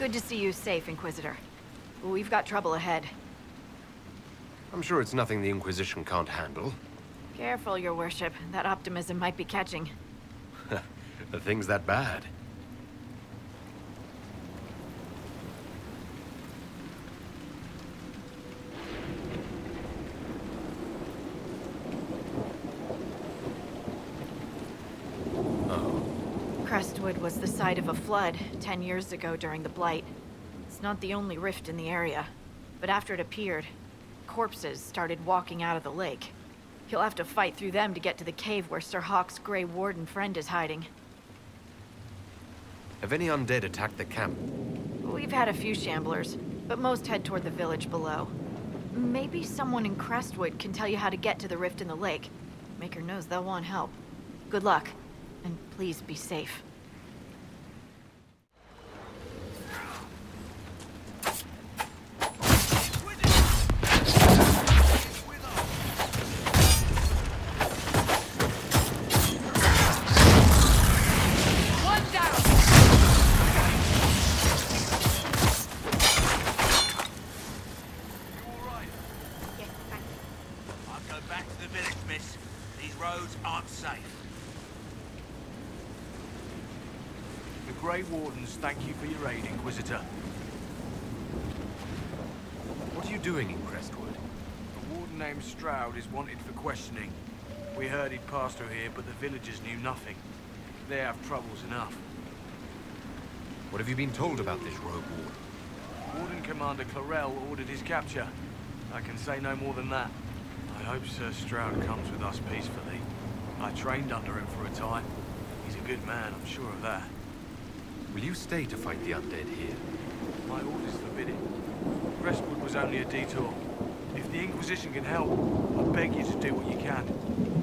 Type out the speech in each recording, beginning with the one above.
Good to see you safe, Inquisitor. We've got trouble ahead. I'm sure it's nothing the Inquisition can't handle. Careful, Your Worship. That optimism might be catching. The thing's that bad. Crestwood was the site of a flood 10 years ago during the Blight. It's not the only rift in the area, but after it appeared, corpses started walking out of the lake. You'll have to fight through them to get to the cave where Sir Hawke's Grey Warden friend is hiding. Have any undead attacked the camp? We've had a few shamblers, but most head toward the village below. Maybe someone in Crestwood can tell you how to get to the rift in the lake. Maker knows they'll want help. Good luck. And please be safe. Wardens, thank you for your aid, Inquisitor. What are you doing in Crestwood? A warden named Stroud is wanted for questioning. We heard he'd passed through here, but the villagers knew nothing. They have troubles enough. What have you been told about this rogue warden? Warden Commander Clarel ordered his capture. I can say no more than that. I hope Sir Stroud comes with us peacefully. I trained under him for a time. He's a good man, I'm sure of that. Will you stay to fight the undead here? My orders forbid it. Crestwood was only a detour. If the Inquisition can help, I beg you to do what you can.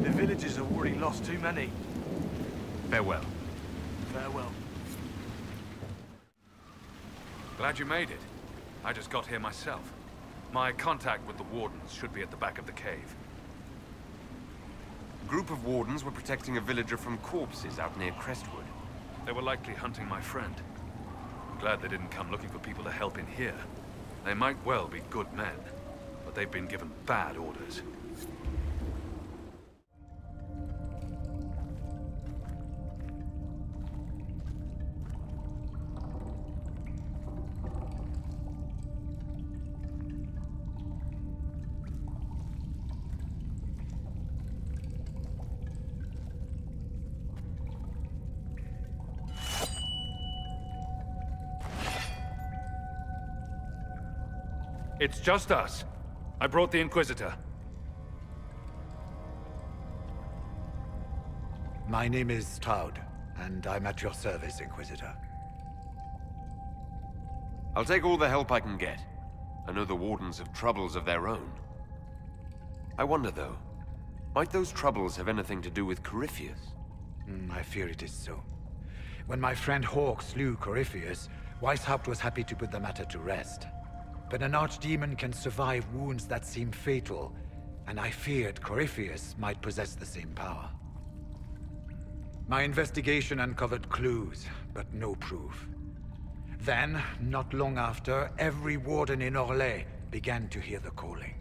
The villagers have already lost too many. Farewell. Farewell. Glad you made it. I just got here myself. My contact with the Wardens should be at the back of the cave. A group of Wardens were protecting a villager from corpses out near Crestwood. They were likely hunting my friend. I'm glad they didn't come looking for people to help in here. They might well be good men, but they've been given bad orders. It's just us. I brought the Inquisitor. My name is Stroud, and I'm at your service, Inquisitor. I'll take all the help I can get. I know the Wardens have troubles of their own. I wonder, though, might those troubles have anything to do with Corypheus? I fear it is so. When my friend Hawke slew Corypheus, Weishaupt was happy to put the matter to rest. But an archdemon can survive wounds that seem fatal, and I feared Corypheus might possess the same power. My investigation uncovered clues, but no proof. Then, not long after, every warden in Orlais began to hear the calling.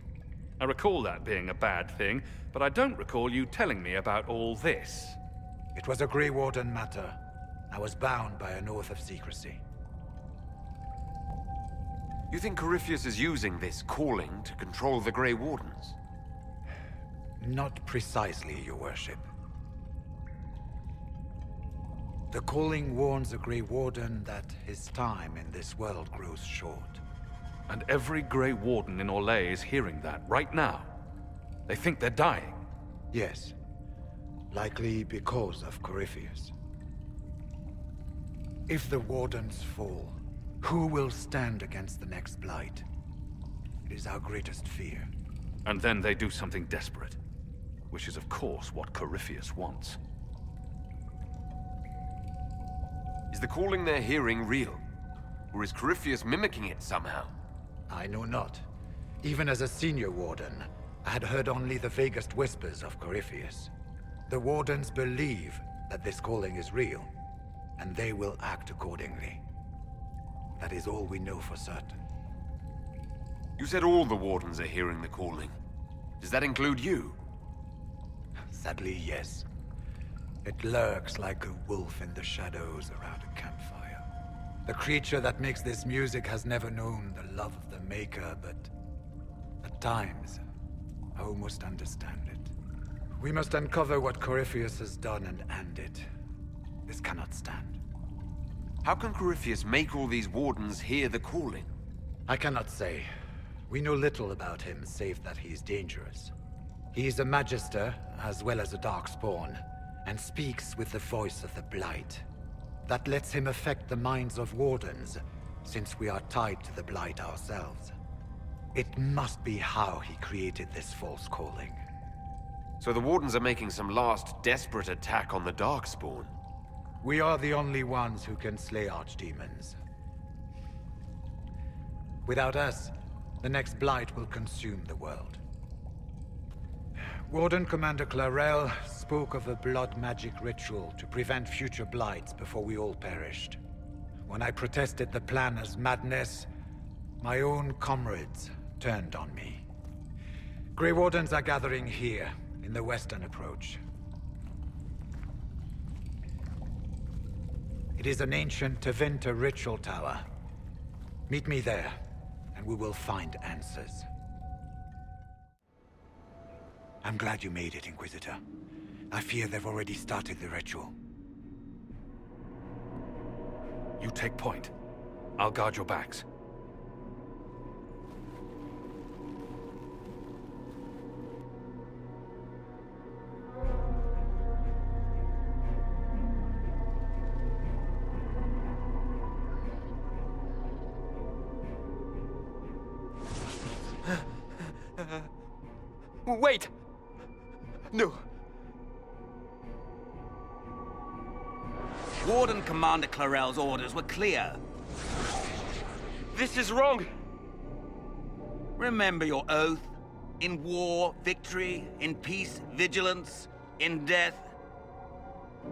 I recall that being a bad thing, but I don't recall you telling me about all this. It was a Grey Warden matter. I was bound by an oath of secrecy. You think Corypheus is using this calling to control the Grey Wardens? Not precisely, Your Worship. The calling warns a Grey Warden that his time in this world grows short. And every Grey Warden in Orlais is hearing that right now. They think they're dying. Yes. Likely because of Corypheus. If the Wardens fall, who will stand against the next Blight? It is our greatest fear. And then they do something desperate. Which is, of course, what Corypheus wants. Is the calling they're hearing real? Or is Corypheus mimicking it somehow? I know not. Even as a senior Warden, I had heard only the vaguest whispers of Corypheus. The Wardens believe that this calling is real, and they will act accordingly. That is all we know for certain. You said all the Wardens are hearing the calling. Does that include you? Sadly, yes. It lurks like a wolf in the shadows around a campfire. The creature that makes this music has never known the love of the Maker, but at times, I almost understand it. We must uncover what Corypheus has done and end it. This cannot stand. How can Corypheus make all these Wardens hear the calling? I cannot say. We know little about him, save that he is dangerous. He is a Magister, as well as a Darkspawn, and speaks with the voice of the Blight. That lets him affect the minds of Wardens, since we are tied to the Blight ourselves. It must be how he created this false calling. So the Wardens are making some last desperate attack on the Darkspawn. We are the only ones who can slay archdemons. Without us, the next Blight will consume the world. Warden Commander Clarel spoke of a blood magic ritual to prevent future blights before we all perished. When I protested the plan as madness, my own comrades turned on me. Grey Wardens are gathering here, in the western approach. It is an ancient Tevinter ritual tower. Meet me there, and we will find answers. I'm glad you made it, Inquisitor. I fear they've already started the ritual. You take point. I'll guard your backs. Wait! No. Warden Commander Clarel's orders were clear. This is wrong! Remember your oath. In war, victory. In peace, vigilance. In death,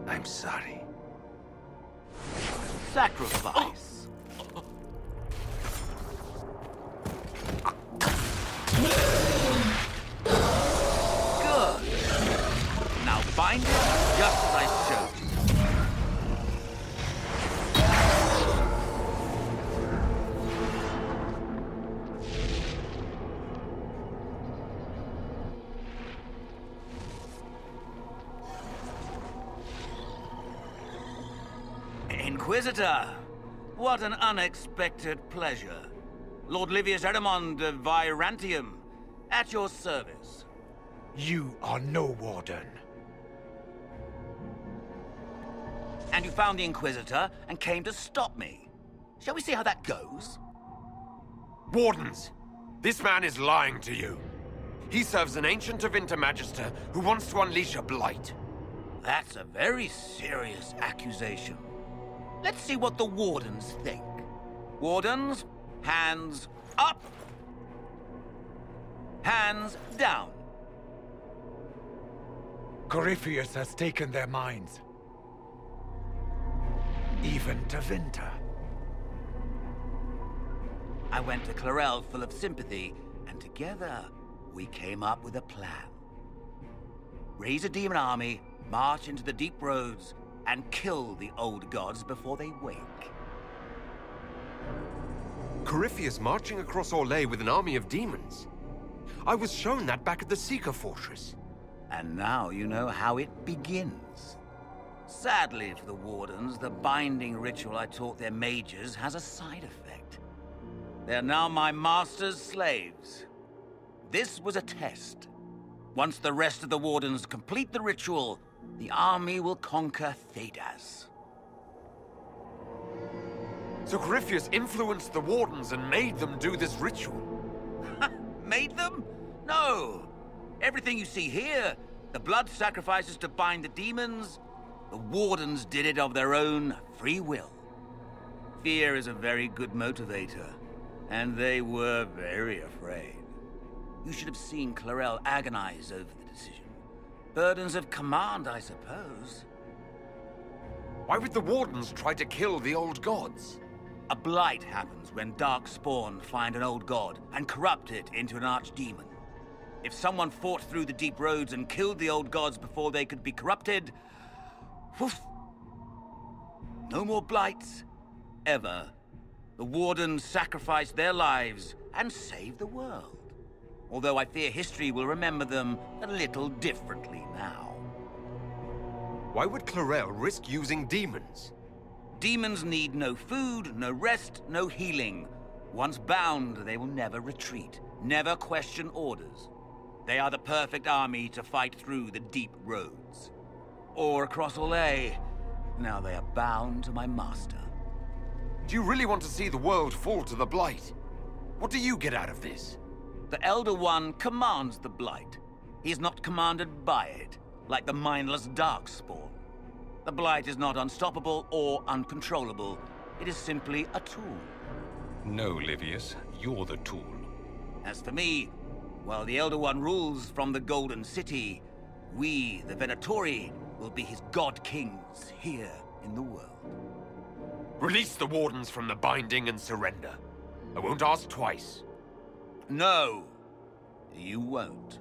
I'm sorry. sacrifice. Good. Now bind it just as I showed you. Inquisitor, what an unexpected pleasure. Lord Livius Erimond of Virantium, at your service. You are no Warden. And you found the Inquisitor and came to stop me. Shall we see how that goes? Wardens! This man is lying to you. He serves an ancient Tevinter Magister who wants to unleash a blight. That's a very serious accusation. Let's see what the Wardens think. Wardens, hands up. Hands down. Corypheus has taken their minds. Even Tevinter. I went to Clarel full of sympathy, and together we came up with a plan. Raise a demon army, march into the deep roads, and kill the old gods before they wake. Corypheus marching across Orlais with an army of demons. I was shown that back at the Seeker Fortress. And now you know how it begins. Sadly for the Wardens, the binding ritual I taught their mages has a side effect. They're now my master's slaves. This was a test. Once the rest of the Wardens complete the ritual, the army will conquer Thedas. So Corypheus influenced the Wardens and made them do this ritual. Made them? No. Everything you see here, the blood sacrifices to bind the demons, the Wardens did it of their own free will. Fear is a very good motivator, and they were very afraid. You should have seen Clarel agonize over the decision. Burdens of command, I suppose. Why would the Wardens try to kill the old gods? A blight happens when dark spawn find an old god and corrupt it into an archdemon. If someone fought through the deep roads and killed the old gods before they could be corrupted, woof, no more blights, ever. The Wardens sacrificed their lives and saved the world. Although I fear history will remember them a little differently now. Why would Clarel risk using demons? Demons need no food, no rest, no healing. Once bound, they will never retreat, never question orders. They are the perfect army to fight through the deep roads. Or across Olay. Now they are bound to my master. Do you really want to see the world fall to the Blight? What do you get out of this? The Elder One commands the Blight. He is not commanded by it, like the mindless Darkspawn. The Blight is not unstoppable or uncontrollable. It is simply a tool. No, Livius, you're the tool. As for me, while the Elder One rules from the Golden City, we, the Venatori, will be his God Kings here in the world. Release the Wardens from the binding and surrender. I won't ask twice. No, you won't.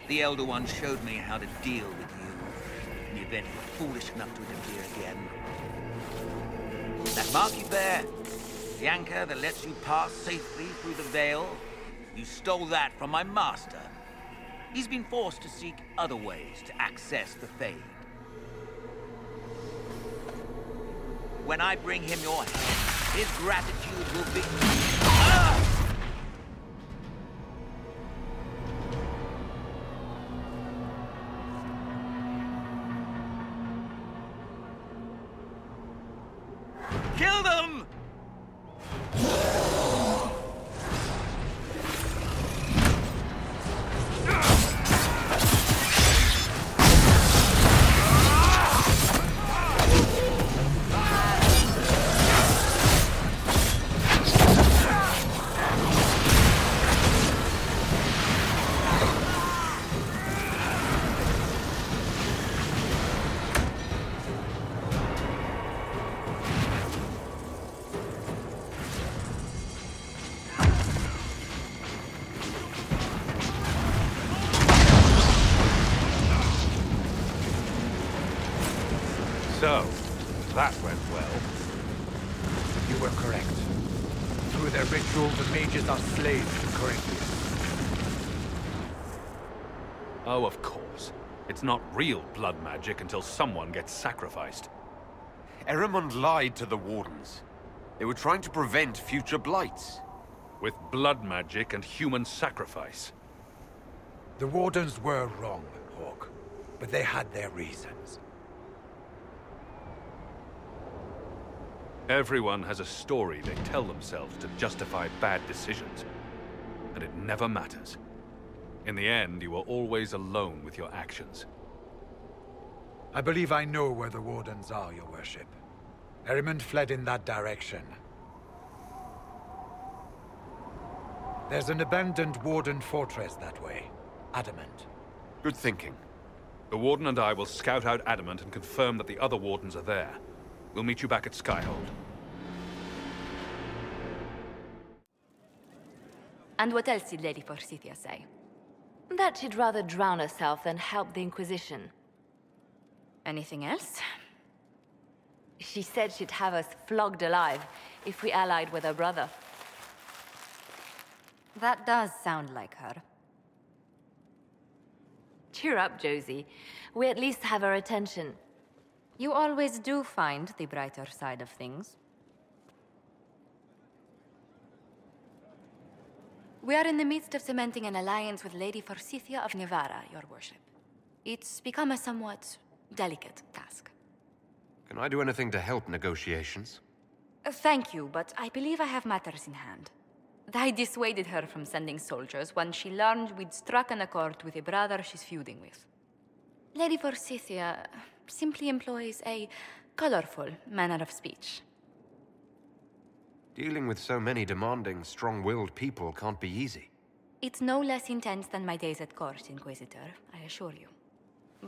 The Elder One showed me how to deal with you, in the event you're foolish enough to interfere again. That mark you bear, the anchor that lets you pass safely through the veil, you stole that from my master. He's been forced to seek other ways to access the Fade. When I bring him your head, his gratitude will be... Ah! Kill them! So, that went well. You were correct. Through their ritual, the mages are slaves to Corinthians. Oh, of course. It's not real blood magic until someone gets sacrificed. Erimund lied to the Wardens. They were trying to prevent future blights. With blood magic and human sacrifice. The Wardens were wrong, Hawk, but they had their reasons. Everyone has a story they tell themselves to justify bad decisions. And it never matters. In the end, you are always alone with your actions. I believe I know where the Wardens are, Your Worship. Erimund fled in that direction. There's an abandoned Warden fortress that way. Adamant. Good thinking. The Warden and I will scout out Adamant and confirm that the other Wardens are there. We'll meet you back at Skyhold. And what else did Lady Forsythia say? That she'd rather drown herself than help the Inquisition. Anything else? She said she'd have us flogged alive if we allied with her brother. That does sound like her. Cheer up, Josie. We at least have her attention. You always do find the brighter side of things. We are in the midst of cementing an alliance with Lady Forsythia of Navarra, Your Worship. It's become a somewhat delicate task. Can I do anything to help negotiations? Thank you, but I believe I have matters in hand. I dissuaded her from sending soldiers when she learned we'd struck an accord with a brother she's feuding with. Lady Forsythia simply employs a colorful manner of speech. Dealing with so many demanding, strong-willed people can't be easy. It's no less intense than my days at court, Inquisitor, I assure you.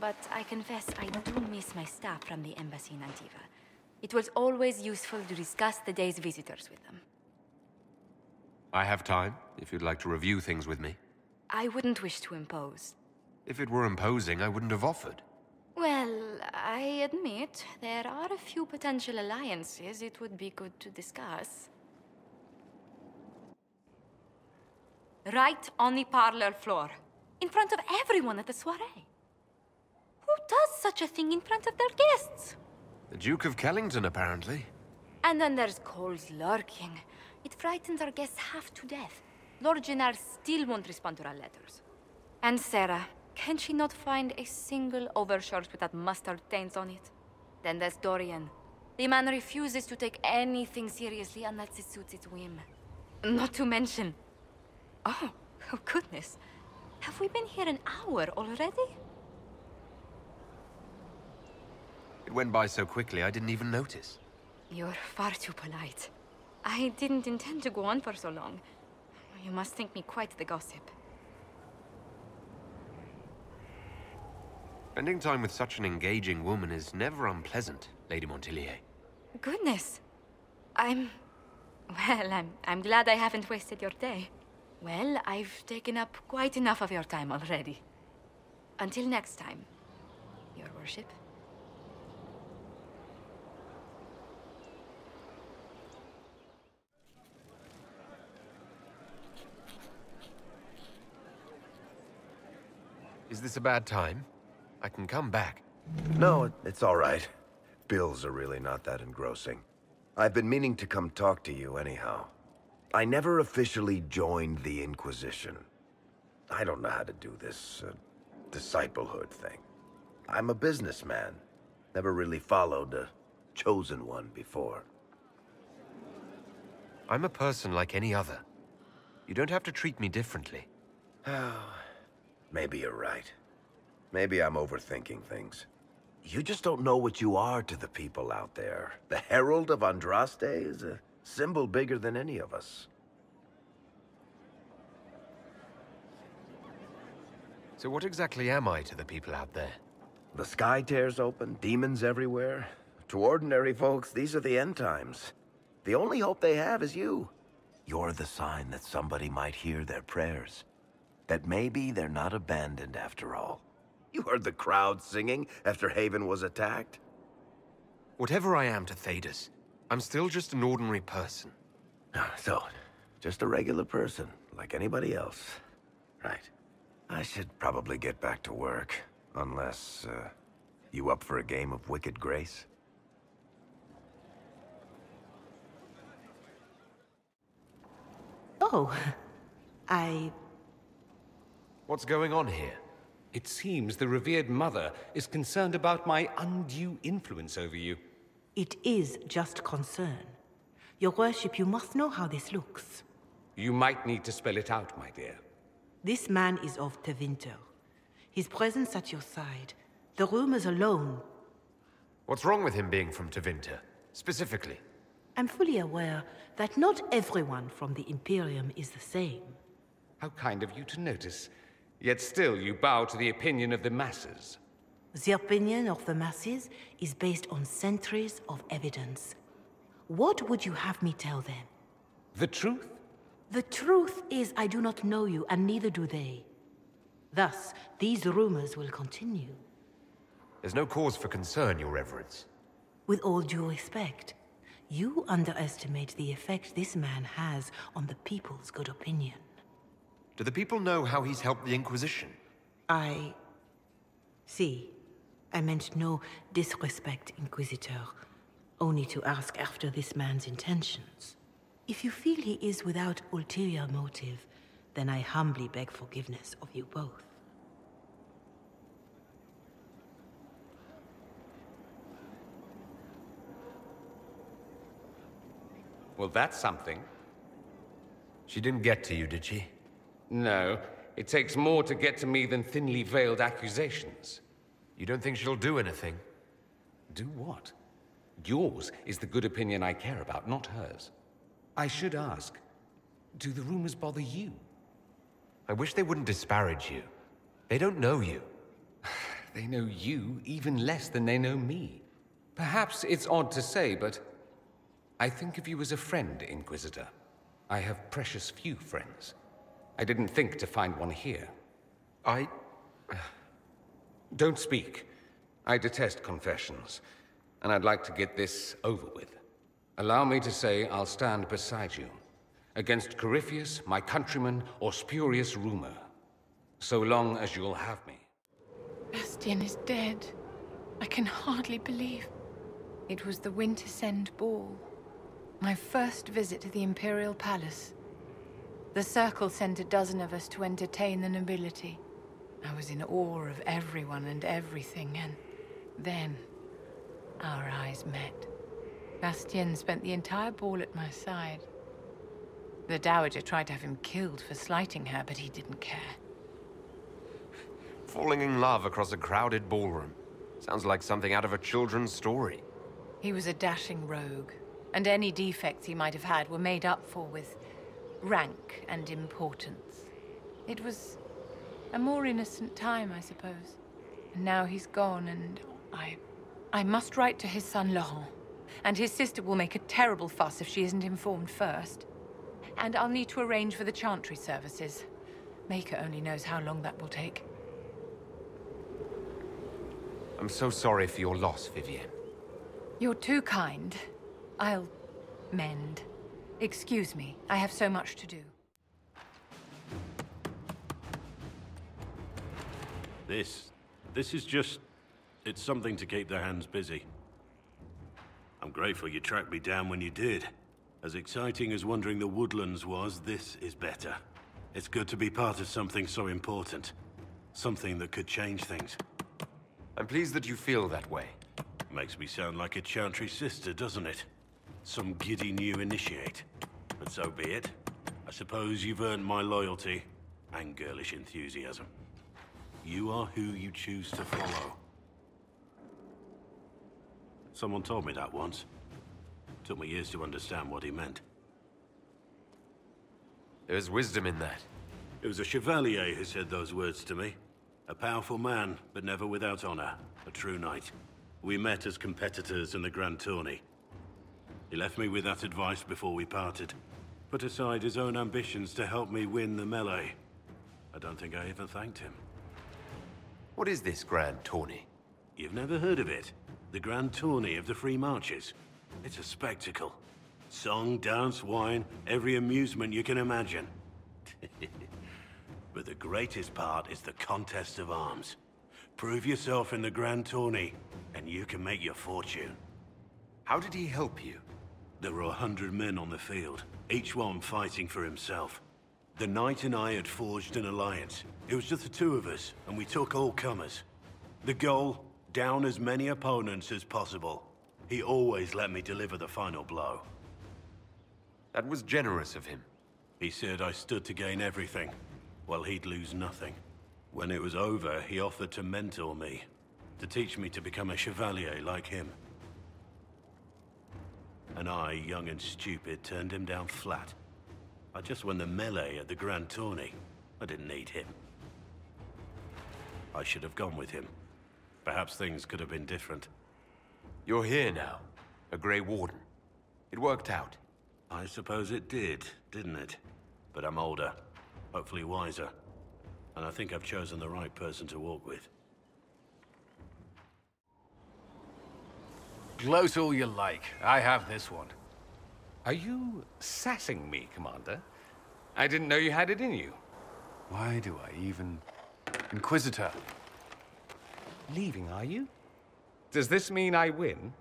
but I confess I do miss my staff from the embassy in Antiva. It was always useful to discuss the day's visitors with them. I have time, if you'd like to review things with me. I wouldn't wish to impose. If it were imposing, I wouldn't have offered. Well, I admit there are a few potential alliances it would be good to discuss. Right on the parlor floor, in front of everyone at the soiree. Who does such a thing in front of their guests? The Duke of Kellington, apparently. And then there's Cole's lurking. It frightens our guests half to death. Lord Jennar still won't respond to our letters. And Sarah, can she not find a single overshirt without mustard stains on it? Then there's Dorian. The man refuses to take anything seriously unless it suits its whim. Not to mention... Oh goodness. Have we been here an hour already? It went by so quickly I didn't even notice. You're far too polite. I didn't intend to go on for so long. You must think me quite the gossip. Spending time with such an engaging woman is never unpleasant, Lady Montillier. Goodness. I'm glad I haven't wasted your day. Well, I've taken up quite enough of your time already. Until next time, Your Worship. Is this a bad time? I can come back. No, it's all right. Bills are really not that engrossing. I've been meaning to come talk to you anyhow. I never officially joined the Inquisition. I don't know how to do this, disciplehood thing. I'm a businessman. Never really followed a chosen one before. I'm a person like any other. You don't have to treat me differently. Maybe you're right. Maybe I'm overthinking things. You just don't know what you are to the people out there. The Herald of Andraste is a symbol bigger than any of us. So what exactly am I to the people out there? The sky tears open, demons everywhere. To ordinary folks, these are the end times. The only hope they have is you. You're the sign that somebody might hear their prayers. That maybe they're not abandoned after all. You heard the crowd singing after Haven was attacked? Whatever I am to Thedas, I'm still just an ordinary person. So, just a regular person, like anybody else. Right. I should probably get back to work. Unless, you up for a game of Wicked Grace? Oh, What's going on here? It seems the revered mother is concerned about my undue influence over you. It is just concern. Your worship, you must know how this looks. You might need to spell it out, my dear. This man is of Tevinter. His presence at your side, the rumors alone. What's wrong with him being from Tevinter, specifically? I'm fully aware that not everyone from the Imperium is the same. How kind of you to notice. Yet still you bow to the opinion of the masses. The opinion of the masses is based on centuries of evidence. What would you have me tell them? The truth? The truth is I do not know you, and neither do they. Thus, these rumors will continue. There's no cause for concern, Your Reverence. With all due respect, you underestimate the effect this man has on the people's good opinion. Do the people know how he's helped the Inquisition? See, I meant no disrespect, Inquisitor. Only to ask after this man's intentions. If you feel he is without ulterior motive, then I humbly beg forgiveness of you both. Well, that's something. She didn't get to you, did she? No, it takes more to get to me than thinly veiled accusations. You don't think she'll do anything? Do what? Yours is the good opinion I care about, not hers. I should ask, do the rumors bother you? I wish they wouldn't disparage you. They don't know you. They know you even less than they know me. Perhaps it's odd to say, but I think of you as a friend, Inquisitor. I have precious few friends. I didn't think to find one here. Don't speak. I detest confessions, and I'd like to get this over with. Allow me to say I'll stand beside you, against Corypheus, my countryman, or spurious rumor, so long as you'll have me. Bastien is dead. I can hardly believe. It was the Wintersend Ball. My first visit to the Imperial Palace. The Circle sent a dozen of us to entertain the nobility. I was in awe of everyone and everything, and then our eyes met. Bastien spent the entire ball at my side. The Dowager tried to have him killed for slighting her, but he didn't care. Falling in love across a crowded ballroom. Sounds like something out of a children's story. He was a dashing rogue, and any defects he might have had were made up for with rank and importance. It was a more innocent time, I suppose. And now he's gone, and I must write to his son Laurent. And his sister will make a terrible fuss if she isn't informed first. And I'll need to arrange for the chantry services. Maker only knows how long that will take. I'm so sorry for your loss, Vivienne. You're too kind. I'll mend. Excuse me, I have so much to do. This is just... it's something to keep their hands busy. I'm grateful you tracked me down when you did. As exciting as wandering the woodlands was, this is better. It's good to be part of something so important. Something that could change things. I'm pleased that you feel that way. Makes me sound like a Chantry sister, doesn't it? Some giddy new initiate. But so be it. I suppose you've earned my loyalty and girlish enthusiasm. You are who you choose to follow. Someone told me that once. Took me years to understand what he meant. There's wisdom in that. It was a chevalier who said those words to me. A powerful man, but never without honor. A true knight. We met as competitors in the Grand Tourney. He left me with that advice before we parted. Put aside his own ambitions to help me win the melee. I don't think I even thanked him. What is this Grand Tourney? You've never heard of it? The Grand Tourney of the Free Marches. It's a spectacle. Song, dance, wine, every amusement you can imagine. But the greatest part is the contest of arms. Prove yourself in the Grand Tourney, and you can make your fortune. How did he help you? There were 100 men on the field, each one fighting for himself. The knight and I had forged an alliance. It was just the two of us, and we took all comers. The goal, down as many opponents as possible. He always let me deliver the final blow. That was generous of him. He said I stood to gain everything, while he'd lose nothing. When it was over, he offered to mentor me, to teach me to become a chevalier like him. And I, young and stupid, turned him down flat. I just won the melee at the Grand Tourney. I didn't need him. I should have gone with him. Perhaps things could have been different. You're here now, a Grey Warden. It worked out. I suppose it did, didn't it? But I'm older, hopefully wiser. And I think I've chosen the right person to walk with. Gloat all you like. I have this one. Are you sassing me, Commander? I didn't know you had it in you. Why do I even... Inquisitor. Leaving, are you? Does this mean I win?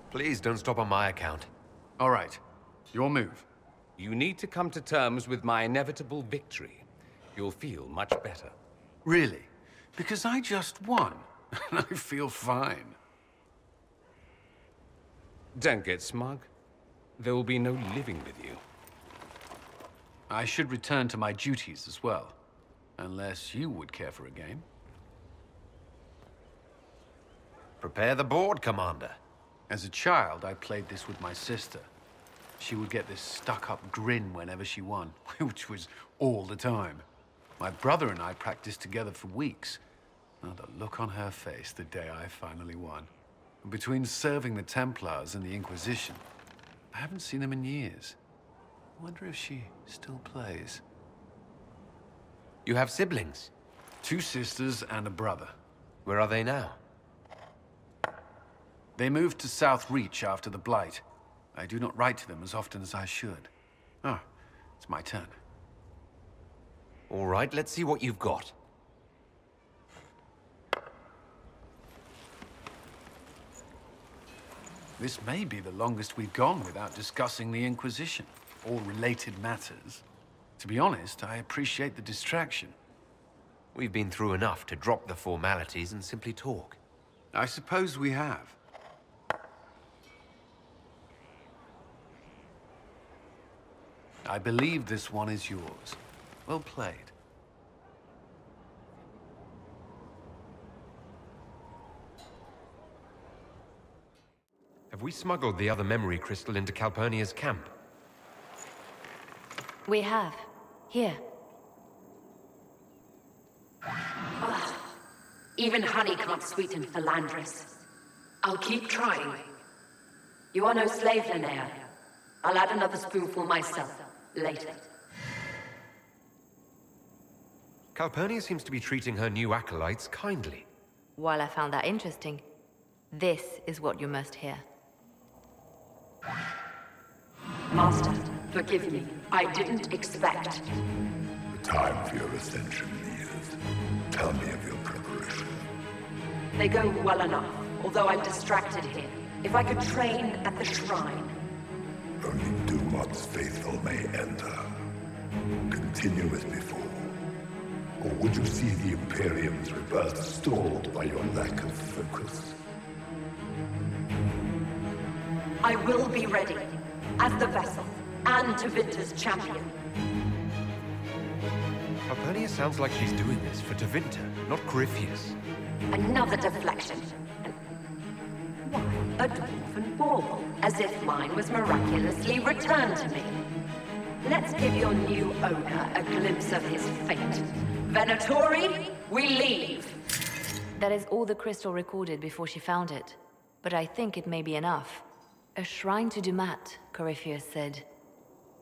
Please don't stop on my account. All right. Your move. You need to come to terms with my inevitable victory. You'll feel much better. Really? Because I just won. And I feel fine. Don't get smug. There will be no living with you. I should return to my duties as well. Unless you would care for a game. Prepare the board, Commander. As a child, I played this with my sister. She would get this stuck-up grin whenever she won, which was all the time. My brother and I practiced together for weeks. Oh, the look on her face the day I finally won. Between serving the Templars and the Inquisition, I haven't seen them in years. I wonder if she still plays. You have siblings? 2 sisters and a brother. Where are they now? They moved to South Reach after the Blight. I do not write to them as often as I should. Oh, it's my turn. All right, let's see what you've got. This may be the longest we've gone without discussing the Inquisition, or related matters. To be honest, I appreciate the distraction. We've been through enough to drop the formalities and simply talk. I suppose we have. I believe this one is yours. Well played. Have we smuggled the other memory crystal into Calpurnia's camp? We have. Here. Even honey can't sweeten philandris. I'll keep trying. You are no slave, Linnea. I'll add another spoonful myself, later. Calpurnia seems to be treating her new acolytes kindly. While I found that interesting, this is what you must hear. Master, forgive me. I didn't expect. The time for your ascension is. Tell me of your preparation. They go well enough, although I'm distracted here. If I could train at the shrine. Only Dumat's faithful may enter. Continue as before. Or would you see the Imperium's rebirth stalled by your lack of focus? I will be ready, as the vessel, and Tevinter's champion. Calpurnia sounds like she's doing this for Tevinter, not Corypheus. Another deflection. Why, a dwarven bauble, as if mine was miraculously returned to me. Let's give your new owner a glimpse of his fate. Venatori, we leave! That is all the crystal recorded before she found it. But I think it may be enough. A shrine to Dumat, Corypheus said.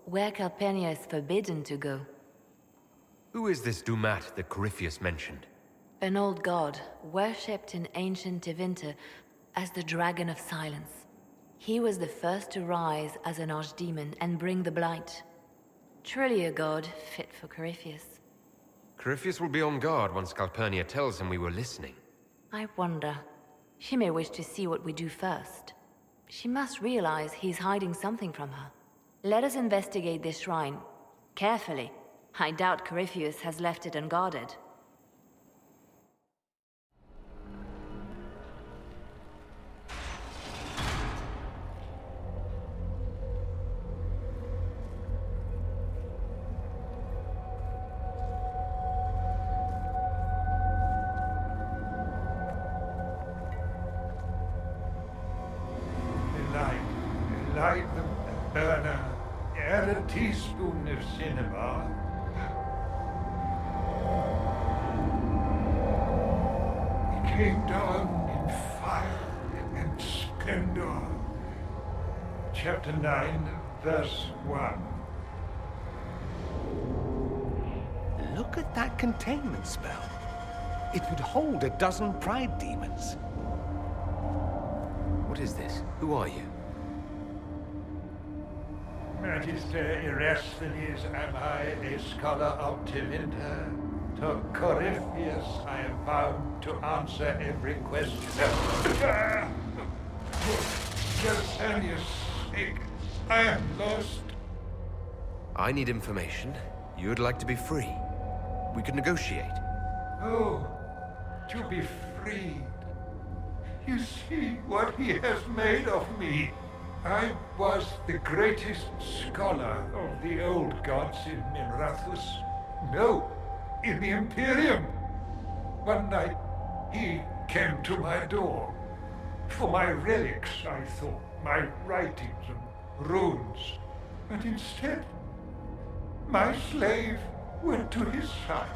Where Calpurnia is forbidden to go. Who is this Dumat that Corypheus mentioned? An old god, worshipped in ancient Tevinter as the Dragon of Silence. He was the first to rise as an archdemon and bring the Blight. Truly a god fit for Corypheus. Corypheus will be on guard once Calpurnia tells him we were listening. I wonder. She may wish to see what we do first. She must realize he's hiding something from her. Let us investigate this shrine. Carefully. I doubt Corypheus has left it unguarded. Light the burner, add a teaspoon of cinema. It came down in fire and splendor. Chapter 9, verse 1. Look at that containment spell. It would hold a dozen pride demons. What is this? Who are you? Magister Erasthenes, am I a scholar of Tevinter? To Corypheus I am bound to answer every question. For Jasanius' sake, I am lost. I need information. You'd like to be free. We could negotiate. Oh, to be freed. You see what he has made of me. I was the greatest scholar of the old gods in Minrathus. No, in the Imperium. One night, he came to my door. For my relics, I thought, my writings and runes. But instead, my slave went to his side.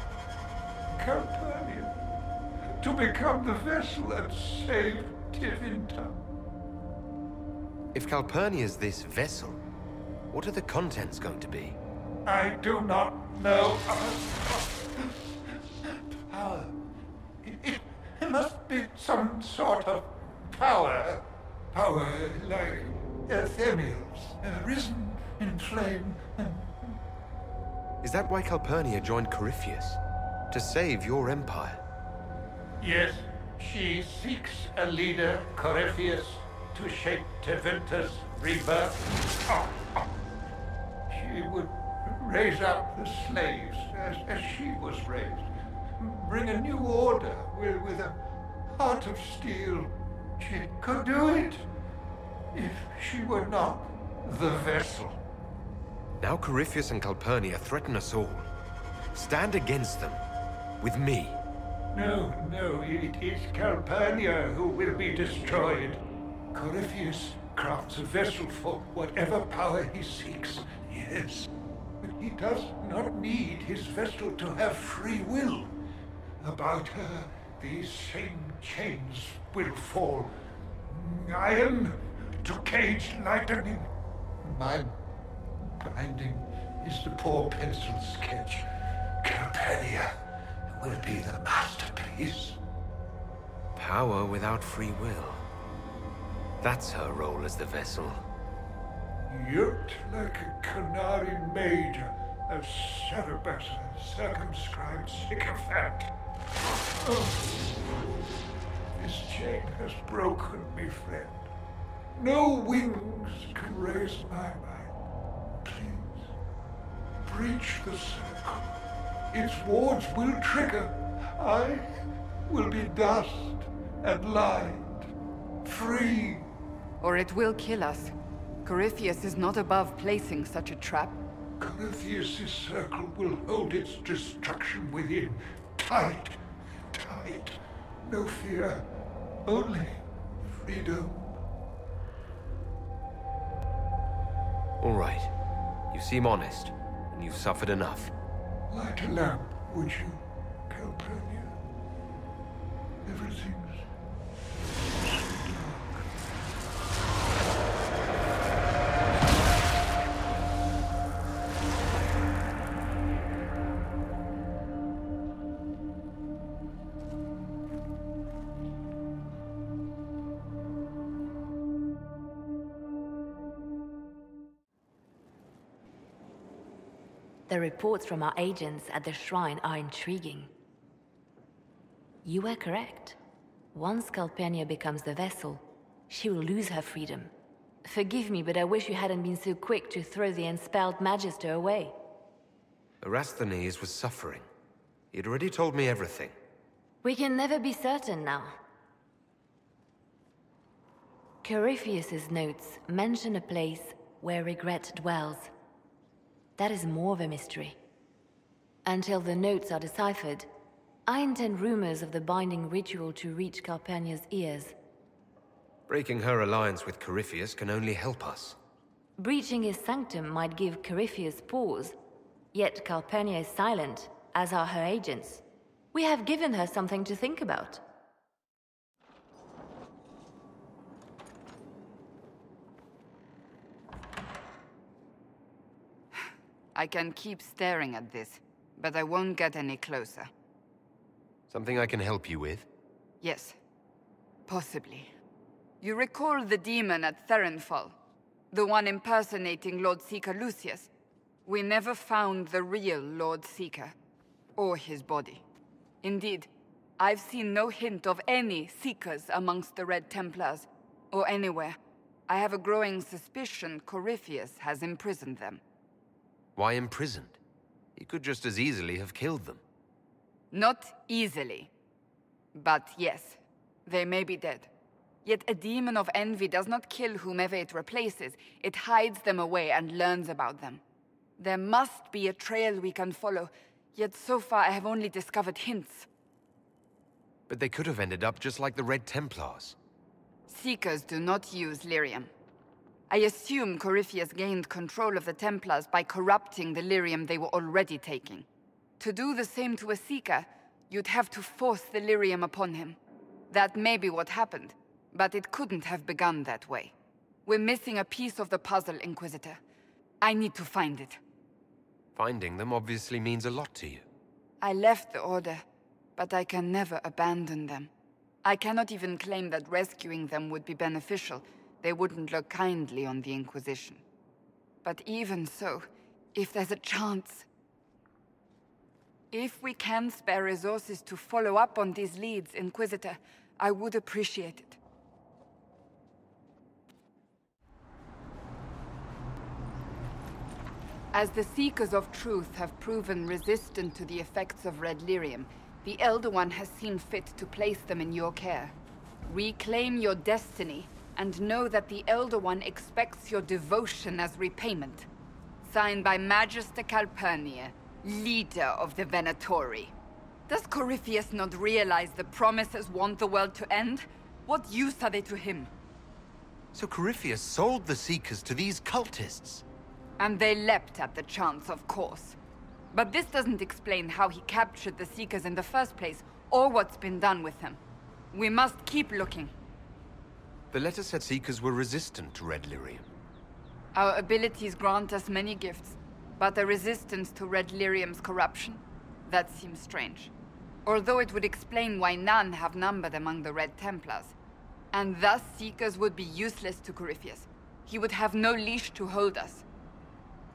Calpurnia, to become the vessel and save Tevinter. If Calpurnia's this vessel, what are the contents going to be? I do not know. Power. It must be some sort of power. Power like Earthemials, risen in flame. Is that why Calpurnia joined Corypheus? To save your empire? Yes, she seeks a leader, Corypheus, to shape Tevinter's rebirth. She would raise up the slaves as she was raised. Bring a new order with a heart of steel. She could do it if she were not the vessel. Now Corypheus and Calpurnia threaten us all. Stand against them. With me. No, it is Calpurnia who will be destroyed. Corypheus crafts a vessel for whatever power he seeks, yes. But he does not need his vessel to have free will. About her, these same chains will fall. Iron to cage lightning. My binding is the poor pencil sketch. Calpurnia will be the masterpiece. Power without free will. That's her role as the vessel. Yoked like a Qunari mage, a Cerebus, a circumscribed sycophant. This chain has broken me, friend. No wings can raise my mind. Please, breach the circle. Its wards will trigger. I will be dust and light, free. Or it will kill us. Corypheus is not above placing such a trap. Corypheus' circle will hold its destruction within. Tight. No fear. Only freedom. All right. You seem honest, and you've suffered enough. Light a lamp, would you, Calpurnia? Everything's so dark. The reports from our agents at the shrine are intriguing. You were correct. Once Calpurnia becomes the vessel, she will lose her freedom. Forgive me, but I wish you hadn't been so quick to throw the enspelled Magister away. Erasthenes was suffering. He'd already told me everything. We can never be certain now. Corypheus's notes mention a place where regret dwells. That is more of a mystery. Until the notes are deciphered, I intend rumors of the binding ritual to reach Calpurnia's ears. Breaking her alliance with Corypheus can only help us. Breaching his sanctum might give Corypheus pause, yet Calpurnia is silent, as are her agents. We have given her something to think about. I can keep staring at this, but I won't get any closer. Something I can help you with? Yes. Possibly. You recall the demon at Therenfall? The one impersonating Lord Seeker Lucius? We never found the real Lord Seeker, or his body. Indeed, I've seen no hint of any Seekers amongst the Red Templars, or anywhere. I have a growing suspicion Corypheus has imprisoned them. Why imprisoned? He could just as easily have killed them. Not easily. But yes, they may be dead. Yet a demon of envy does not kill whomever it replaces. It hides them away and learns about them. There must be a trail we can follow, yet so far I have only discovered hints. But they could have ended up just like the Red Templars. Seekers do not use lyrium. I assume Corypheus gained control of the Templars by corrupting the lyrium they were already taking. To do the same to a Seeker, You'd have to force the lyrium upon him. That may be what happened, but it couldn't have begun that way. We're missing a piece of the puzzle, Inquisitor. I need to find it. Finding them obviously means a lot to you. I left the Order, but I can never abandon them. I cannot even claim that rescuing them would be beneficial. They wouldn't look kindly on the Inquisition. But even so, if there's a chance... If we can spare resources to follow up on these leads, Inquisitor, I would appreciate it. As the Seekers of Truth have proven resistant to the effects of red lyrium, the Elder One has seen fit to place them in your care. Reclaim your destiny, and know that the Elder One expects your devotion as repayment. Signed by Magister Calpurnia, leader of the Venatori. Does Corypheus not realize the promises want the world to end? What use are they to him? So Corypheus sold the Seekers to these cultists? And they leapt at the chance, of course. But this doesn't explain how he captured the Seekers in the first place, or what's been done with them. We must keep looking. The letter said Seekers were resistant to red lyrium. Our abilities grant us many gifts, but a resistance to red lyrium's corruption? That seems strange. Although it would explain why none have numbered among the Red Templars. And thus Seekers would be useless to Corypheus. He would have no leash to hold us.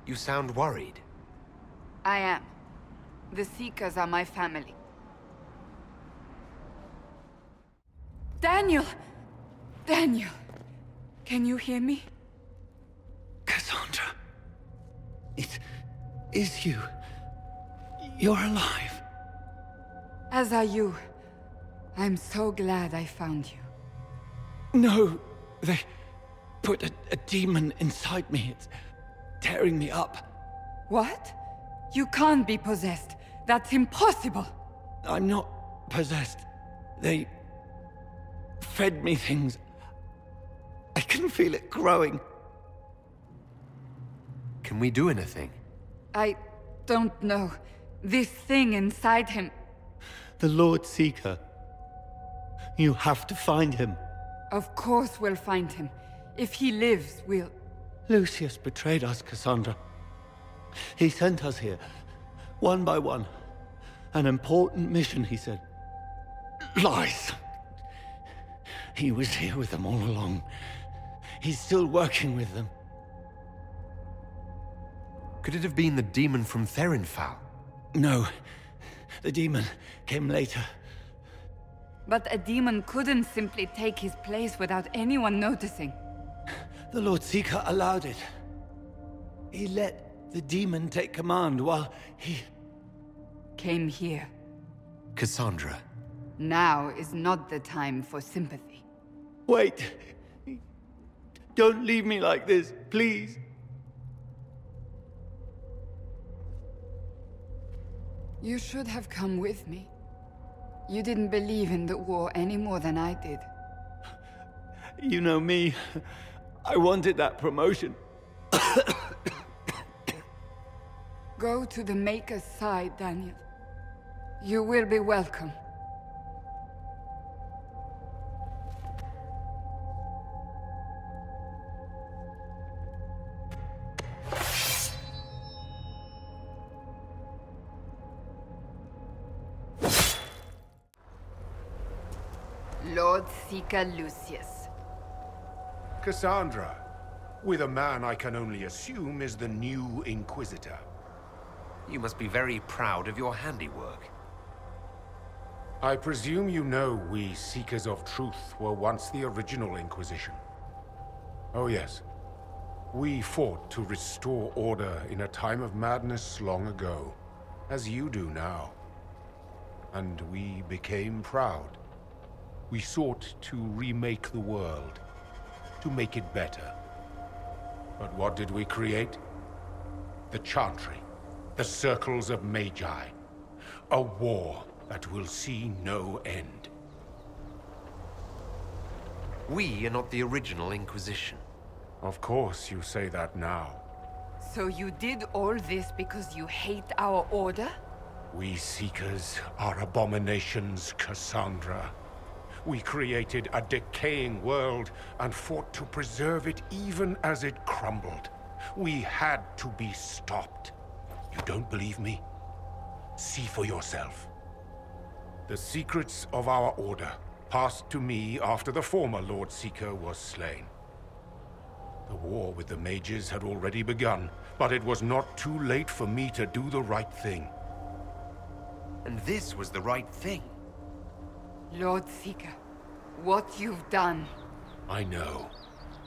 You sound worried. I am. The Seekers are my family. Daniel! Daniel! Can you hear me? Cassandra. It is you. You're alive. As are you. I'm so glad I found you. No, they put a demon inside me. It's tearing me up. What? You can't be possessed. That's impossible. I'm not possessed. They fed me things. I can feel it growing. Can we do anything? I don't know. This thing inside him... The Lord Seeker. You have to find him. Of course we'll find him. If he lives, we'll... Lucius betrayed us, Cassandra. He sent us here, one by one. An important mission, he said. Lies! He was here with them all along. He's still working with them. Could it have been the demon from Therinfal? No. The demon came later. But a demon couldn't simply take his place without anyone noticing. The Lord Seeker allowed it. He let the demon take command while he... came here. Cassandra. Now is not the time for sympathy. Wait. Don't leave me like this, please. You should have come with me. You didn't believe in the war any more than I did. You know me. I wanted that promotion. Go to the Maker's side, Daniel. You will be welcome. Lord Seeker Lucius. Cassandra, with a man I can only assume is the new Inquisitor. You must be very proud of your handiwork. I presume you know we Seekers of Truth were once the original Inquisition. Oh yes. We fought to restore order in a time of madness long ago, as you do now. And we became proud. We sought to remake the world, to make it better. But what did we create? The Chantry, the Circles of Magi. A war that will see no end. We are not the original Inquisition. Of course you say that now. So you did all this because you hate our order? We Seekers are abominations, Cassandra. We created a decaying world and fought to preserve it even as it crumbled. We had to be stopped. You don't believe me? See for yourself. The secrets of our order passed to me after the former Lord Seeker was slain. The war with the mages had already begun, but it was not too late for me to do the right thing. And this was the right thing. Lord Seeker, what you've done. I know.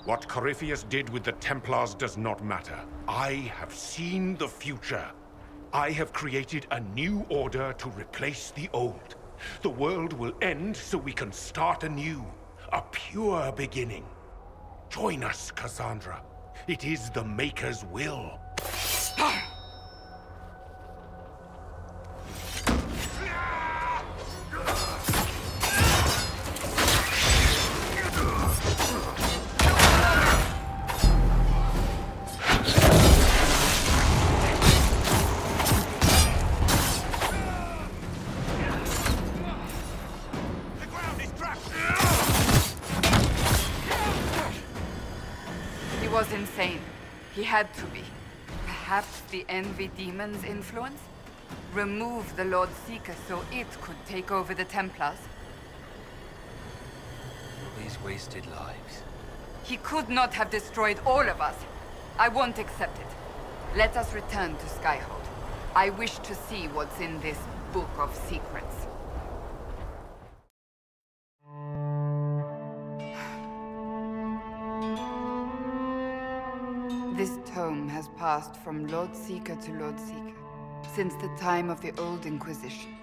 What Corypheus did with the Templars does not matter. I have seen the future. I have created a new order to replace the old. The world will end so we can start anew. A pure beginning. Join us, Cassandra. It is the Maker's will. Insane. He had to be. Perhaps the Envy Demon's influence? Remove the Lord Seeker so it could take over the Templars? All these wasted lives. He could not have destroyed all of us. I won't accept it. Let us return to Skyhold. I wish to see what's in this book of secrets. This tome has passed from Lord Seeker to Lord Seeker, since the time of the old Inquisition.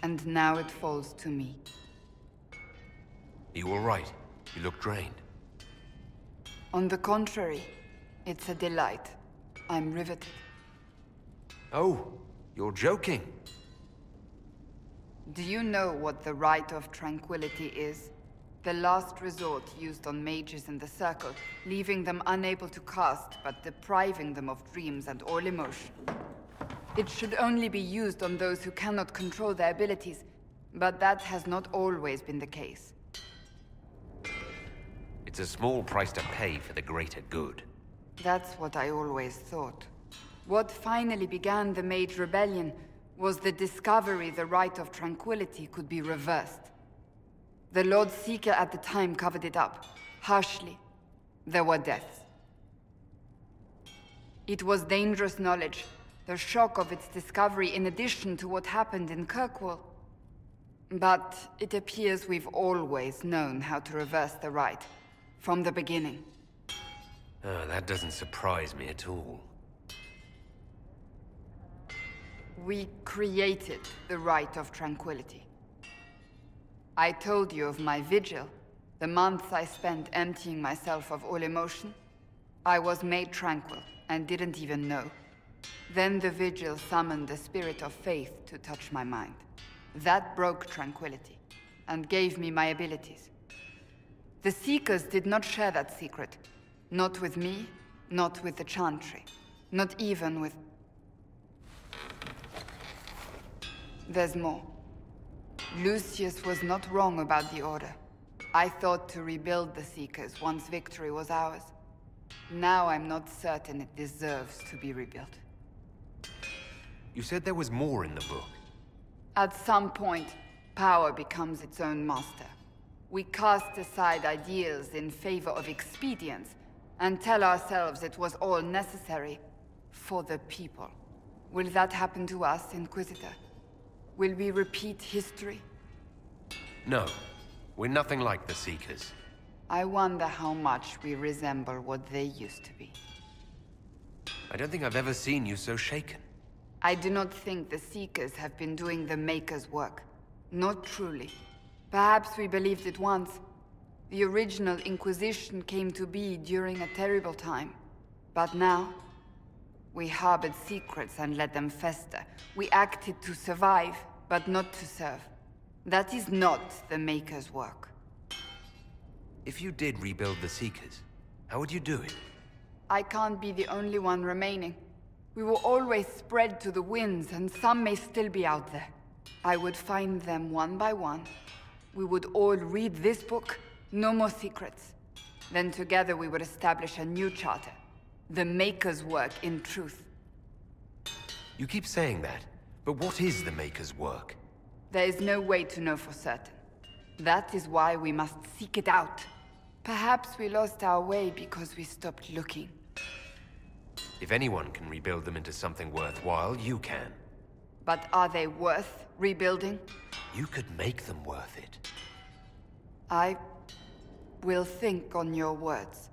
And now it falls to me. You all right? You look drained. On the contrary, it's a delight. I'm riveted. Oh, you're joking. Do you know what the Rite of Tranquility is? The last resort used on mages in the Circle, leaving them unable to cast, but depriving them of dreams and all emotion. It should only be used on those who cannot control their abilities, but that has not always been the case. It's a small price to pay for the greater good. That's what I always thought. What finally began the Mage Rebellion was the discovery the Rite of Tranquility could be reversed. The Lord Seeker at the time covered it up, harshly. There were deaths. It was dangerous knowledge, the shock of its discovery in addition to what happened in Kirkwall. But it appears we've always known how to reverse the Rite, from the beginning. Oh, that doesn't surprise me at all. We created the Rite of Tranquility. I told you of my vigil, the months I spent emptying myself of all emotion. I was made tranquil and didn't even know. Then the vigil summoned the spirit of faith to touch my mind. That broke tranquility and gave me my abilities. The Seekers did not share that secret. Not with me, not with the Chantry, not even with... There's more. Lucius was not wrong about the Order. I thought to rebuild the Seekers once victory was ours. Now I'm not certain it deserves to be rebuilt. You said there was more in the book. At some point, power becomes its own master. We cast aside ideals in favor of expedience, and tell ourselves it was all necessary for the people. Will that happen to us, Inquisitor? Will we repeat history? No. We're nothing like the Seekers. I wonder how much we resemble what they used to be. I don't think I've ever seen you so shaken. I do not think the Seekers have been doing the Maker's work. Not truly. Perhaps we believed it once. The original Inquisition came to be during a terrible time. But now, we harbored secrets and let them fester. We acted to survive, but not to serve. That is not the Maker's work. If you did rebuild the Seekers, how would you do it? I can't be the only one remaining. We will always spread to the winds, and some may still be out there. I would find them one by one. We would all read this book, no more secrets. Then together we would establish a new charter. The Maker's work in truth. You keep saying that, but what is the Maker's work? There is no way to know for certain. That is why we must seek it out. Perhaps we lost our way because we stopped looking. If anyone can rebuild them into something worthwhile, you can. But are they worth rebuilding? You could make them worth it. I will think on your words.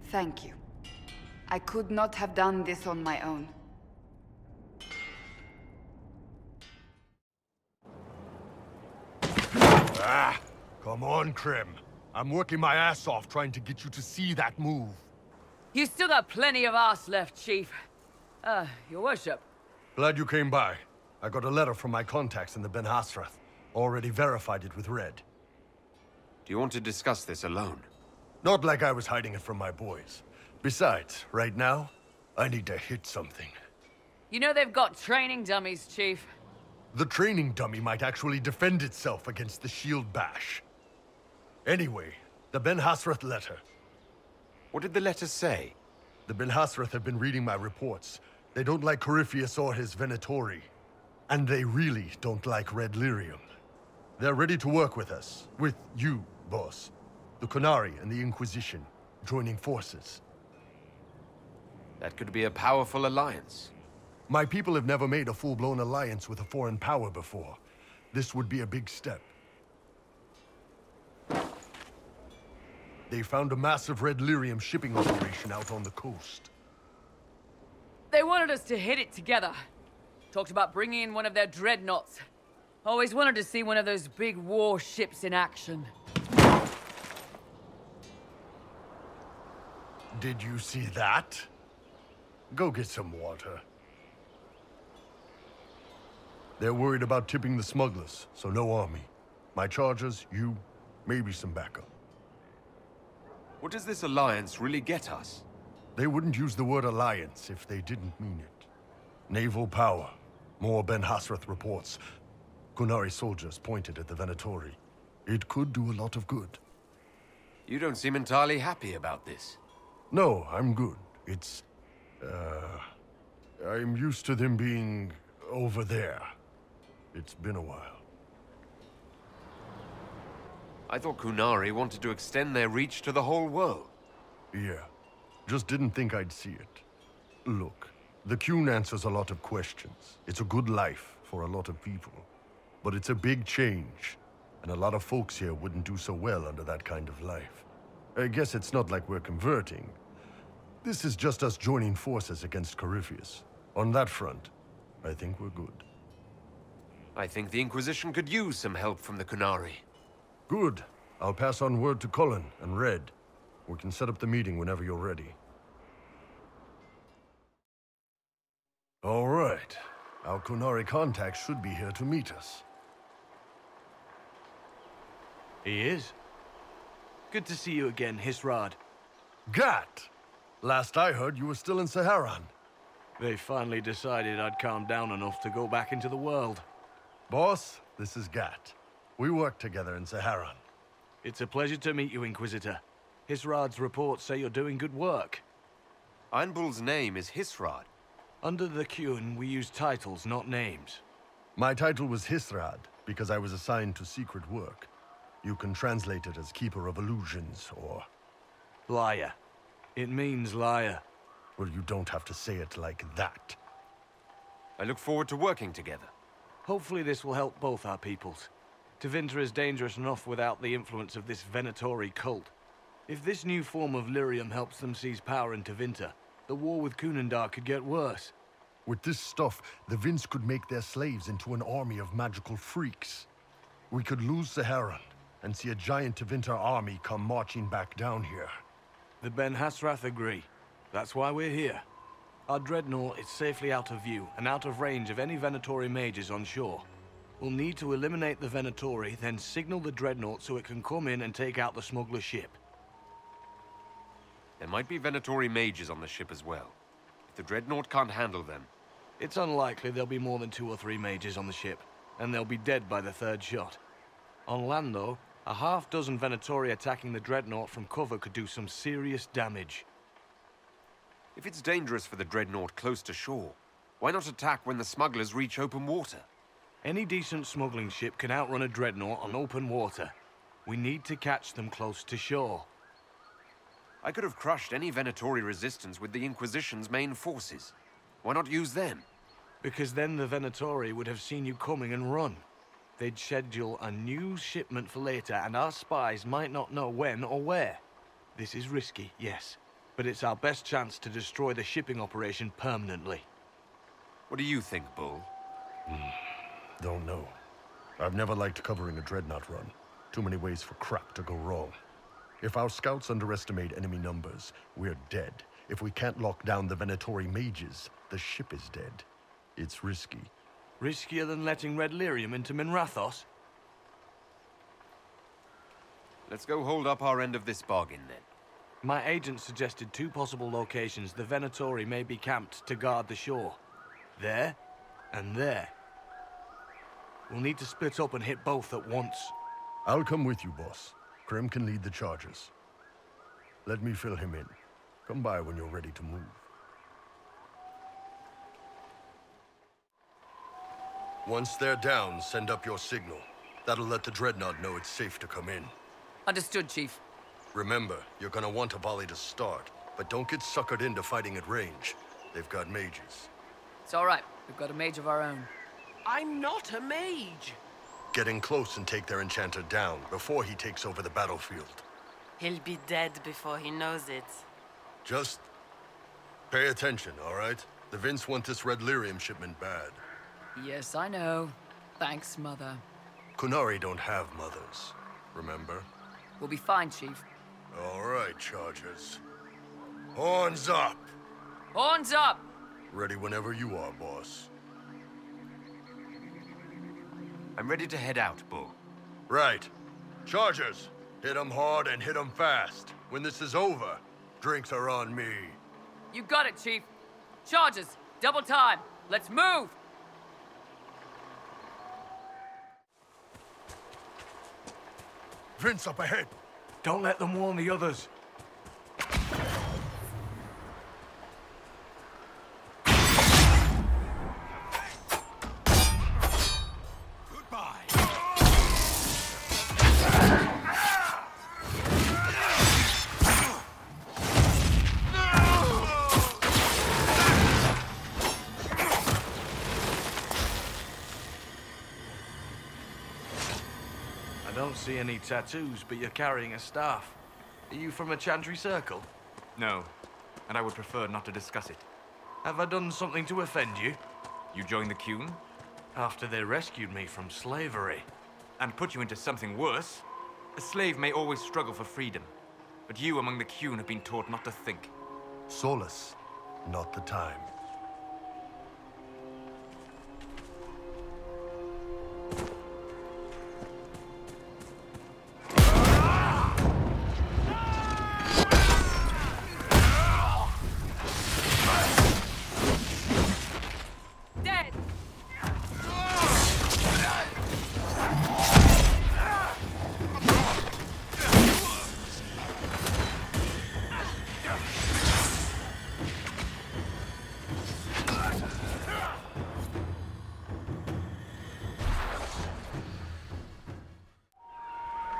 Thank you. I could not have done this on my own. Ah, come on, Krim. I'm working my ass off trying to get you to see that move. You still got plenty of arse left, Chief. Your worship. Glad you came by. I got a letter from my contacts in the Ben Hasrath. Already verified it with Red. Do you want to discuss this alone? Not like I was hiding it from my boys. Besides, right now, I need to hit something. You know they've got training dummies, Chief. The training dummy might actually defend itself against the shield bash. Anyway, the Ben Hasrath letter. What did the letter say? The Ben Hasrath have been reading my reports. They don't like Corypheus or his Venatori. And they really don't like Red Lyrium. They're ready to work with us. With you, boss. The Qunari and the Inquisition, joining forces. That could be a powerful alliance. My people have never made a full-blown alliance with a foreign power before. This would be a big step. They found a massive Red Lyrium shipping operation out on the coast. They wanted us to hit it together. Talked about bringing in one of their dreadnoughts. Always wanted to see one of those big war ships in action. Did you see that? Go get some water. They're worried about tipping the smugglers, so no army. My chargers, you, maybe some backup. What does this alliance really get us? They wouldn't use the word alliance if they didn't mean it. Naval power. More Ben Hasrath reports. Qunari soldiers pointed at the Venatori. It could do a lot of good. You don't seem entirely happy about this. No, I'm good. It's... I'm used to them being over there. It's been a while. I thought Qunari wanted to extend their reach to the whole world. Yeah. Just didn't think I'd see it. Look, the Qun answers a lot of questions. It's a good life for a lot of people. But it's a big change, and a lot of folks here wouldn't do so well under that kind of life. I guess it's not like we're converting. This is just us joining forces against Corypheus. On that front, I think we're good. I think the Inquisition could use some help from the Qunari. Good. I'll pass on word to Cullen and Red. We can set up the meeting whenever you're ready. All right. Our Qunari contact should be here to meet us. He is. Good to see you again, Hisrad. Gat! Last I heard, you were still in Saharan. They finally decided I'd calmed down enough to go back into the world. Boss, this is Gat. We work together in Saharan. It's a pleasure to meet you, Inquisitor. Hisrad's reports say you're doing good work. Einbul's name is Hisrad. Under the Qun, we use titles, not names. My title was Hisrad, because I was assigned to secret work. You can translate it as Keeper of Illusions, or... Liar. It means liar. Well, you don't have to say it like that. I look forward to working together. Hopefully this will help both our peoples. Tevinter is dangerous enough without the influence of this Venatori cult. If this new form of lyrium helps them seize power in Tevinter, the war with Kunandar could get worse. With this stuff, the Vince could make their slaves into an army of magical freaks. We could lose Saharan, and see a giant Tevinter army come marching back down here. The Ben Hasrath agree. That's why we're here. Our dreadnought is safely out of view, and out of range of any Venatori mages on shore. We'll need to eliminate the Venatori, then signal the dreadnought so it can come in and take out the smuggler ship. There might be Venatori mages on the ship as well. If the Dreadnought can't handle them... It's unlikely there'll be more than 2 or 3 mages on the ship, and they'll be dead by the 3rd shot. On land, though, a half-dozen Venatori attacking the Dreadnought from cover could do some serious damage. If it's dangerous for the Dreadnought close to shore, why not attack when the smugglers reach open water? Any decent smuggling ship can outrun a Dreadnought on open water. We need to catch them close to shore. I could have crushed any Venatori resistance with the Inquisition's main forces. Why not use them? Because then the Venatori would have seen you coming and run. They'd schedule a new shipment for later, and our spies might not know when or where. This is risky, yes, but it's our best chance to destroy the shipping operation permanently. What do you think, Bull? Don't know. I've never liked covering a Dreadnought run. Too many ways for crap to go wrong. If our scouts underestimate enemy numbers, we're dead. If we can't lock down the Venatori mages, the ship is dead. It's risky. Riskier than letting Red Lyrium into Minrathos? Let's go hold up our end of this bargain, then. My agent suggested 2 possible locations the Venatori may be camped to guard the shore. There, and there. We'll need to split up and hit both at once. I'll come with you, boss. Krim can lead the charges. Let me fill him in. Come by when you're ready to move. Once they're down, send up your signal. That'll let the Dreadnought know it's safe to come in. Understood, Chief. Remember, you're gonna want a volley to start, but don't get suckered into fighting at range. They've got mages. It's all right. We've got a mage of our own. I'm not a mage. Get in close and take their enchanter down before he takes over the battlefield. He'll be dead before he knows it. Just pay attention, all right? The Vince want this Red Lyrium shipment bad. Yes, I know. Thanks, Mother. Qunari don't have mothers, remember? We'll be fine, Chief. All right, Chargers. Horns up! Horns up! Ready whenever you are, boss. I'm ready to head out, Bull. Right. Chargers, hit 'em hard and hit 'em fast. When this is over, drinks are on me. You got it, Chief. Charges, double time. Let's move! Vince up ahead. Don't let them warn the others. I don't see any tattoos, but you're carrying a staff. Are you from a Chantry circle? No, and I would prefer not to discuss it. Have I done something to offend you? You joined the Qun? After they rescued me from slavery. And put you into something worse? A slave may always struggle for freedom, but you among the Qun have been taught not to think. Solace, not the time.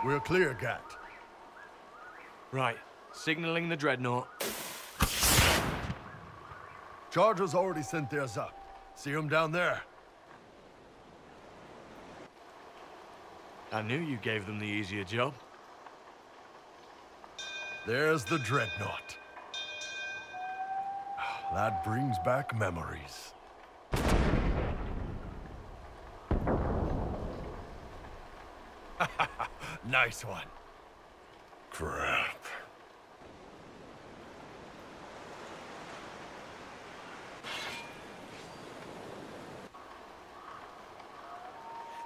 We're clear, Gat. Right. Signaling the Dreadnought. Chargers already sent theirs up. See them down there? I knew you gave them the easier job. There's the Dreadnought. That brings back memories. Nice one. Crap.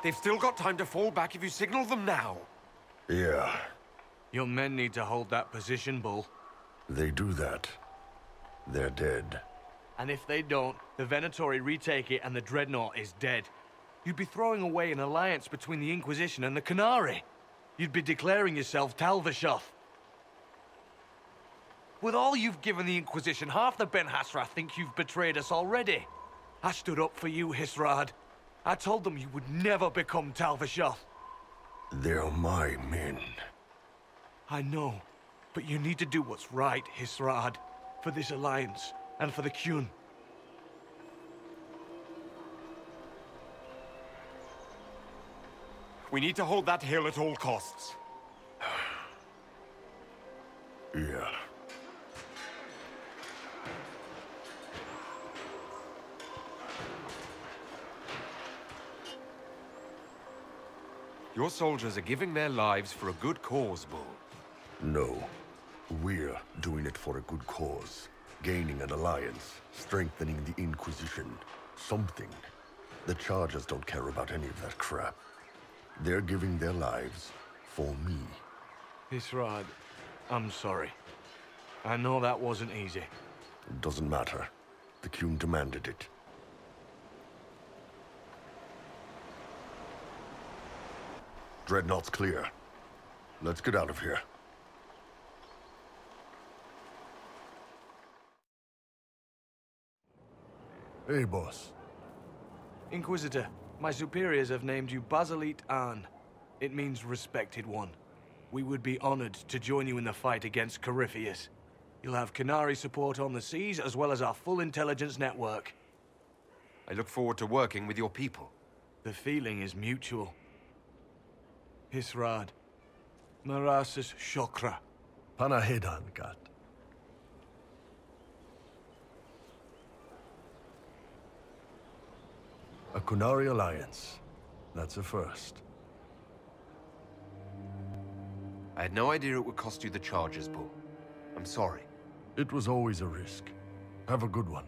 They've still got time to fall back if you signal them now. Yeah. Your men need to hold that position, Bull. They do that, they're dead. And if they don't, the Venatori retake it and the Dreadnought is dead. You'd be throwing away an alliance between the Inquisition and the Qunari. You'd be declaring yourself Talvishoth. With all you've given the Inquisition, half the Ben Hassra think you've betrayed us already. I stood up for you, Hisrad. I told them you would never become Talvishoth. They're my men. I know, but you need to do what's right, Hisrad. For this alliance, and for the Qun. We need to hold that hill at all costs. Yeah. Your soldiers are giving their lives for a good cause, Bull. No. We're doing it for a good cause. Gaining an alliance, strengthening the Inquisition. Something. The Chargers don't care about any of that crap. They're giving their lives for me. Hisrad, I'm sorry. I know that wasn't easy. It doesn't matter. The Qun demanded it. Dreadnought's clear. Let's get out of here. Hey, boss. Inquisitor, my superiors have named you Basilit An. It means respected one. We would be honored to join you in the fight against Corypheus. You'll have Qunari support on the seas, as well as our full intelligence network. I look forward to working with your people. The feeling is mutual. Hisrad. Marasis Shokra. Panahedan, Kat. A Qunari alliance. That's a first. I had no idea it would cost you the Chargers, Bull. I'm sorry. It was always a risk. Have a good one.